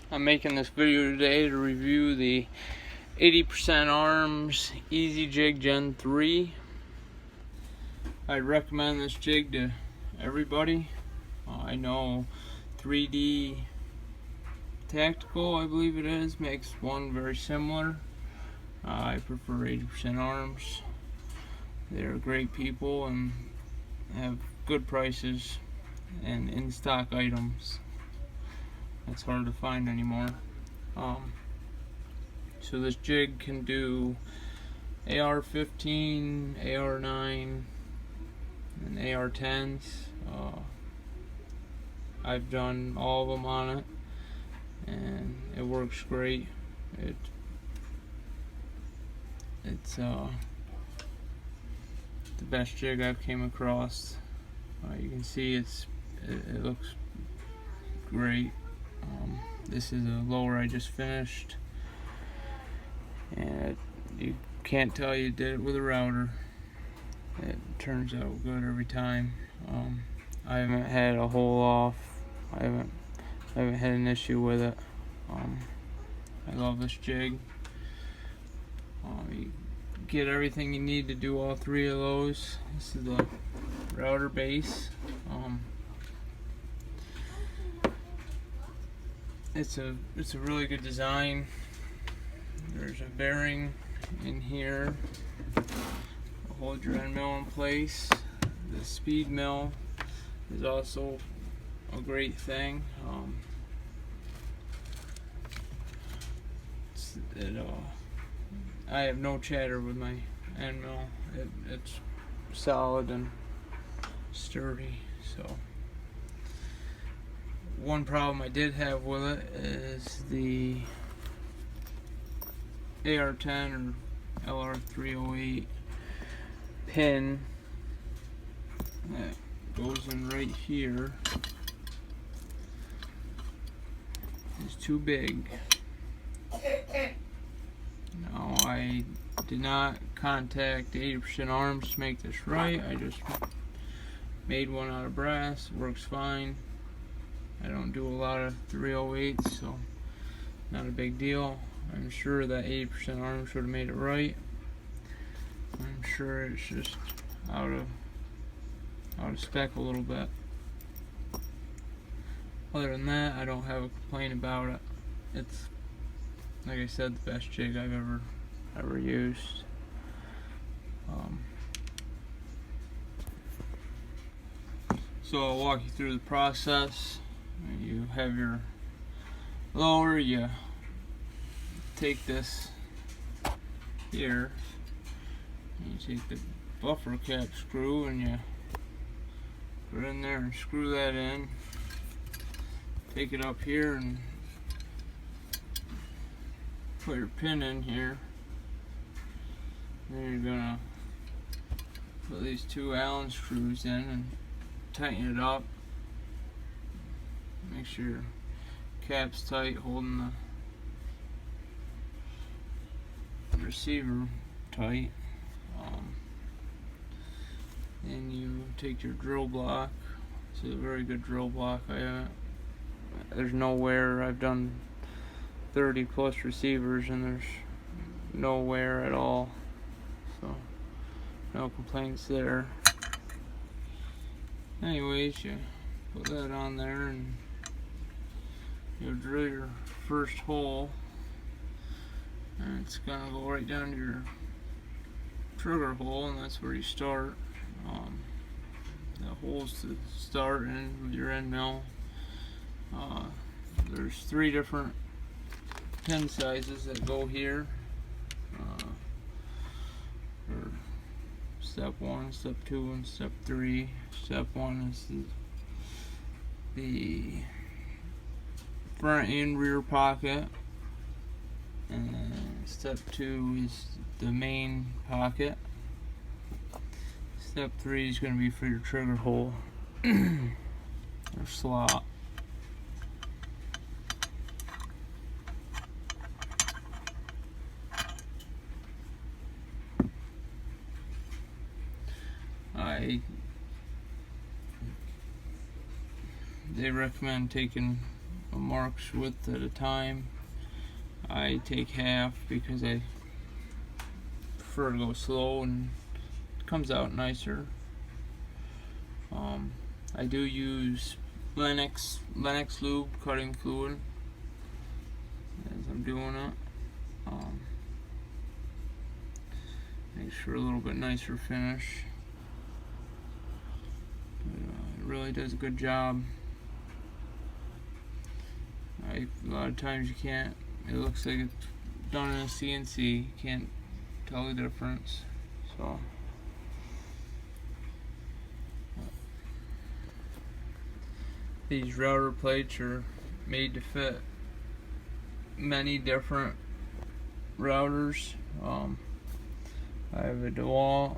I'm making this video today to review the 80% Arms Easy Jig Gen 3. I'd recommend this jig to everybody. I know 3D Tactical, I believe it is, makes one very similar. I prefer 80% Arms. They're great people and have good prices and in-stock items. It's hard to find anymore. So this jig can do AR-15, AR-9, and AR-10s. I've done all of them on it, and it works great. It's the best jig I've came across. You can see it looks great. This is a lower I just finished, and you can't tell you did it with a router. It turns out good every time. I haven't had a hole off. I haven't had an issue with it. I love this jig. You get everything you need to do all three of those. This is the router base. It's a really good design. There's a bearing in here to hold your end mill in place. The speed mill is also a great thing. I have no chatter with my end mill. It's solid and sturdy. So one problem I did have with it is the AR-10 or LR308 pin that goes in right here is too big. Now, I did not contact 80% Arms to make this right. I just made one out of brass. It works fine. I don't do a lot of 308s, so not a big deal. I'm sure that 80% Arms would have made it right. I'm sure it's just out of spec a little bit. Other than that, I don't have a complaint about it. It's, like I said, the best jig I've ever used. So I'll walk you through the process. You have your lower, you take this here, you take the buffer cap screw and you put it in there and screw that in. Take it up here and put your pin in here. Then you're gonna put these two Allen screws in and tighten it up. Make sure your cap's tight, holding the receiver tight. Then you take your drill block. It's a very good drill block. There's no wear. I've done 30 plus receivers and there's no wear at all, so no complaints there. Anyways, you put that on there and you'll drill your first hole, and it's gonna go right down to your trigger hole, and that's where you start. The holes to start in with your end mill. There's 3 different pin sizes that go here for step 1, step 2, and step 3. Step 1 is the front and rear pocket, and step 2 is the main pocket. Step 3 is going to be for your trigger hole or slot. They recommend taking marks width at a time. I take half because I prefer to go slow and it comes out nicer. I do use Lennox lube cutting fluid as I'm doing it. Makes for a little bit nicer finish. But, it really does a good job. A lot of times you can't, it looks like it's done in a CNC, you can't tell the difference. So these router plates are made to fit many different routers. I have a DeWalt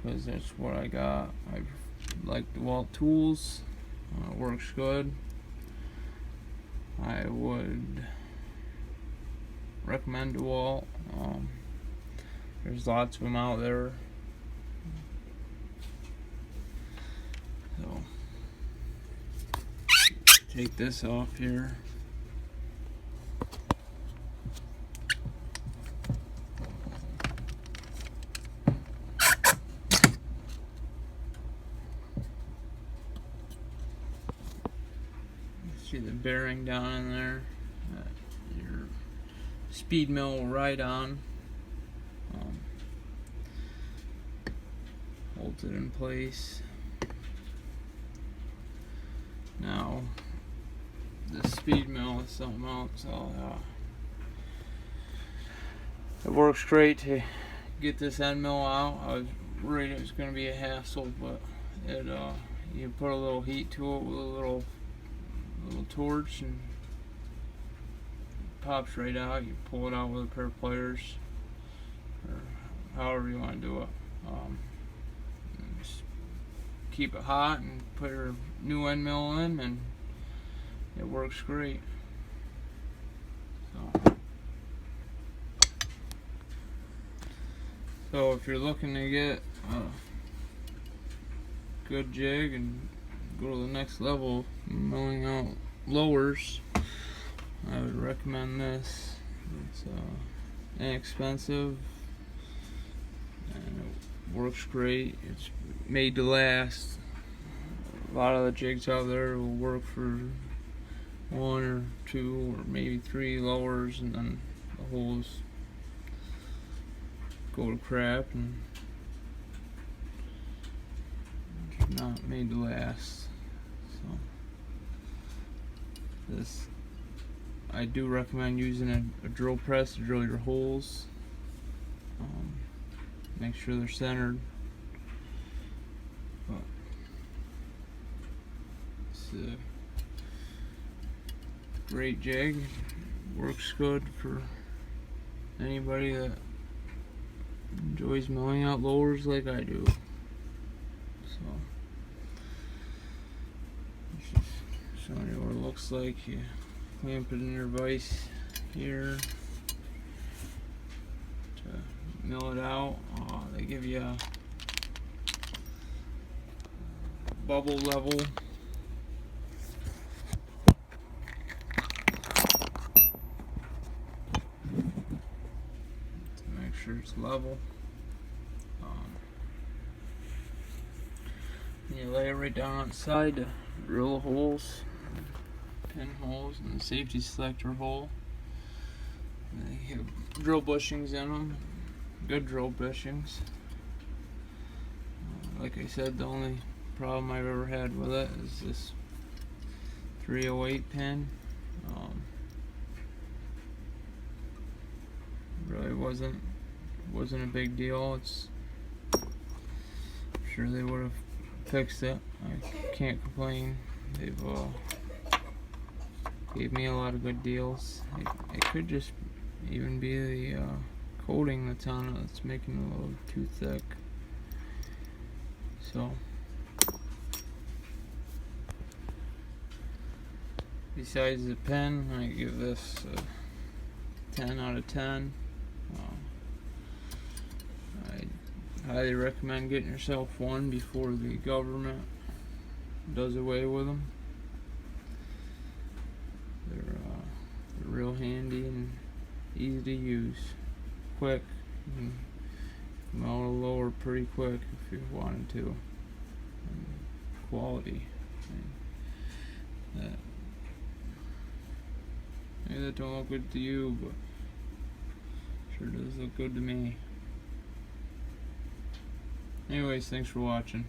because that's what I got. I like DeWalt tools. It works good. I would recommend DeWalt. There's lots of them out there. So take this off here. See the bearing down in there. Your speed mill will ride on. Holds it in place. Now, the speed mill is something else. It works great to get this end mill out. I was worried it was going to be a hassle, but it you put a little heat to it with a little torch and it pops right out. You pull it out with a pair of pliers or however you want to do it. Just keep it hot and put your new end mill in and it works great. So if you're looking to get a good jig and go to the next level, milling out lowers, I would recommend this. It's inexpensive and it works great. It's made to last. A lot of the jigs out there will work for 1 or 2 or maybe 3 lowers and then the holes go to crap and it's not made to last. So this, I do recommend using a drill press to drill your holes. Make sure they're centered. But it's a great jig. Works good for anybody that enjoys milling out lowers like I do. So just showing you what it looks like. You clamp it in your vise here to mill it out. They give you a bubble level. To make sure it's level. And you lay it right down on the side to drill the holes, pin holes, and the safety selector hole. And they have drill bushings in them, good drill bushings. Like I said, the only problem I've ever had with it is this 308 pin. Really wasn't a big deal. I'm sure they would have fixed it. I can't complain. They've gave me a lot of good deals. It could just even be the coating that's on it that's making it a little too thick. So besides the pen, I give this a 10 out of 10. I highly recommend getting yourself one before the government does away with them. They're real handy and easy to use. Quick. You can mow a lower pretty quick if you wanted to. And quality. Maybe that don't look good to you, but sure does look good to me. Anyways, thanks for watching.